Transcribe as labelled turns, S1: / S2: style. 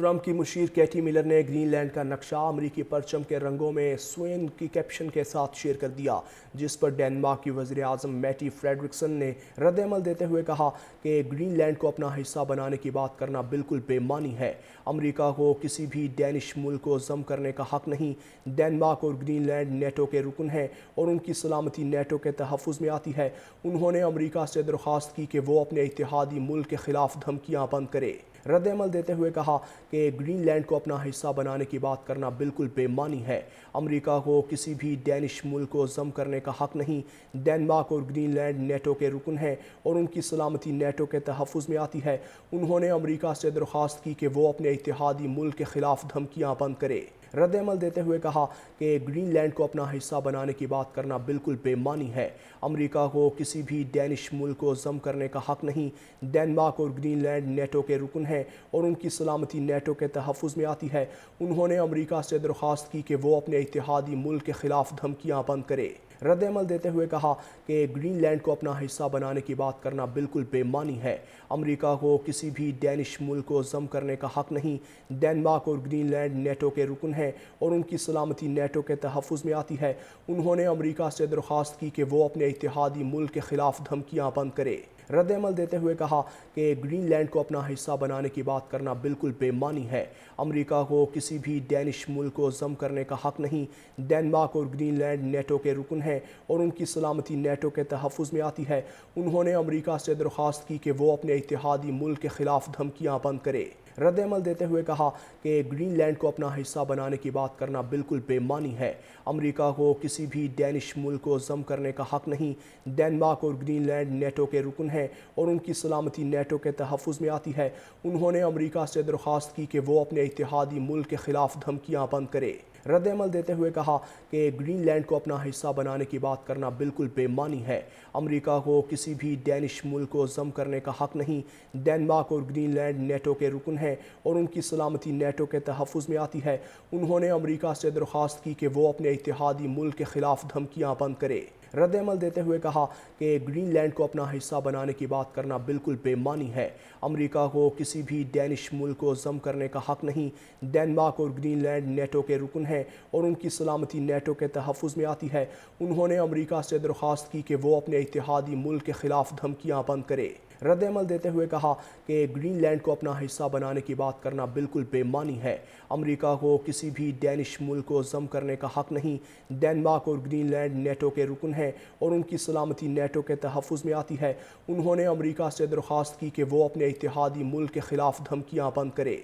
S1: Trump کی مشیر Katy Miller نے گرین لینڈ کا نقشہ امریکی پرچم کے رنگوں میں سوین کی کیپشن کے ساتھ شیئر کر دیا، جس پر ڈنمارک کی وزیر اعظم میٹی فریڈرکسن نے رد عمل دیتے ہوئے کہا کہ گرین لینڈ کو اپنا حصہ بنانے کی بات کرنا بالکل بے معنی ہے۔ امریکہ کو کسی بھی ڈینش ملک کو ضم کرنے کا حق نہیں۔ ڈنمارک اور گرین لینڈ نیٹو کے رکن ہیں اور ان کی سلامتی نیٹو کے تحفظ میں آتی ہے۔ انہوں نے امریکہ سے درخواست کی کہ وہ اپنے اتحادی ملک کے خلاف دھمکیاں بند کرے۔ رد عمل دیتے ہوئے کہا کہ گرین لینڈ کو اپنا حصہ بنانے کی بات کرنا بالکل بے معنی ہے۔ امریکہ کو کسی بھی ڈینش ملک کو ضم کرنے کا حق نہیں۔ ڈنمارک اور گرین لینڈ نیٹو کے رکن ہیں اور ان کی سلامتی نیٹو کے تحفظ میں آتی ہے۔ انہوں نے امریکہ سے درخواست کی کہ وہ اپنے اتحادی ملک کے خلاف دھمکیاں بند کرے۔ رد عمل دیتے ہوئے کہا کہ گرین لینڈ کو اپنا حصہ بنانے کی بات کرنا بالکل بے معنی ہے۔ امریکہ کو کسی بھی ڈینش ملک کو ضم کرنے کا حق نہیں۔ ڈنمارک اور گرین لینڈ نیٹو کے رکن ہیں اور ان کی سلامتی نیٹو کے تحفظ میں آتی ہے۔ انہوں نے امریکہ سے درخواست کی کہ وہ اپنے اتحادی ملک کے خلاف دھمکیاں بند کرے۔ رد عمل دیتے ہوئے کہا کہ گرین لینڈ کو اپنا حصہ بنانے کی بات کرنا بالکل بے معنی ہے۔ امریکہ کو کسی بھی ڈینش ملک کو ضم کرنے کا حق نہیں۔ ڈنمارک اور گرین لینڈ نیٹو کے رکن ہیں اور ان کی سلامتی نیٹو کے تحفظ میں آتی ہے۔ انہوں نے امریکہ سے درخواست کی کہ وہ اپنے اتحادی ملک کے خلاف دھمکیاں بند کرے۔ رد عمل دیتے ہوئے کہا کہ گرین لینڈ کو اپنا حصہ بنانے کی بات کرنا بالکل بے معنی ہے۔ امریکہ کو کسی بھی ڈینش ملک کو ضم کرنے کا حق نہیں۔ ڈنمارک اور گرین لینڈ نیٹو کے رکن ہیں اور ان کی سلامتی نیٹو کے تحفظ میں آتی ہے۔ انہوں نے امریکہ سے درخواست کی کہ وہ اپنے اتحادی ملک کے خلاف دھمکیاں بند کرے۔ رد عمل دیتے ہوئے کہا کہ گرین لینڈ کو اپنا حصہ بنانے کی بات کرنا بالکل بے معنی ہے۔ امریکہ کو کسی بھی ڈینش ملک کو ضم کرنے کا حق نہیں۔ ڈنمارک اور گرین لینڈ نیٹو کے رکن ہیں اور ان کی سلامتی نیٹو کے تحفظ میں آتی ہے۔ انہوں نے امریکہ سے درخواست کی کہ وہ اپنے اتحادی ملک کے خلاف دھمکیاں بند کرے۔ رد عمل دیتے ہوئے کہا کہ گرین لینڈ کو اپنا حصہ بنانے کی بات کرنا بالکل بے معنی ہے۔ امریکہ کو کسی بھی ڈینش ملک کو ضم کرنے کا حق نہیں۔ ڈنمارک اور گرین لینڈ نیٹو کے رکن ہیں اور ان کی سلامتی نیٹو کے تحفظ میں آتی ہے۔ انہوں نے امریکہ سے درخواست کی کہ وہ اپنے اتحادی ملک کے خلاف دھمکیاں بند کرے۔ رد عمل دیتے ہوئے کہا کہ گرین لینڈ کو اپنا حصہ بنانے کی بات کرنا بالکل بے معنی ہے۔ امریکہ کو کسی بھی ڈینش ملک کو ضم کرنے کا حق نہیں۔ ڈنمارک اور گرین لینڈ نیٹو کے رکن ہیں اور ان کی سلامتی نیٹو کے تحفظ میں آتی ہے۔ انہوں نے امریکہ سے درخواست کی کہ وہ اپنے اتحادی ملک کے خلاف دھمکیاں بند کرے۔ رد عمل دیتے ہوئے کہا کہ گرین لینڈ کو اپنا حصہ بنانے کی بات کرنا بالکل بے معنی ہے۔ امریکہ کو کسی بھی ڈینش ملک کو ضم کرنے کا حق نہیں۔ ڈنمارک اور گرین لینڈ نیٹو کے رکن ہیں اور ان کی سلامتی نیٹو کے تحفظ میں آتی ہے۔ انہوں نے امریکہ سے درخواست کی کہ وہ اپنے اتحادی ملک کے خلاف دھمکیاں بند کرے۔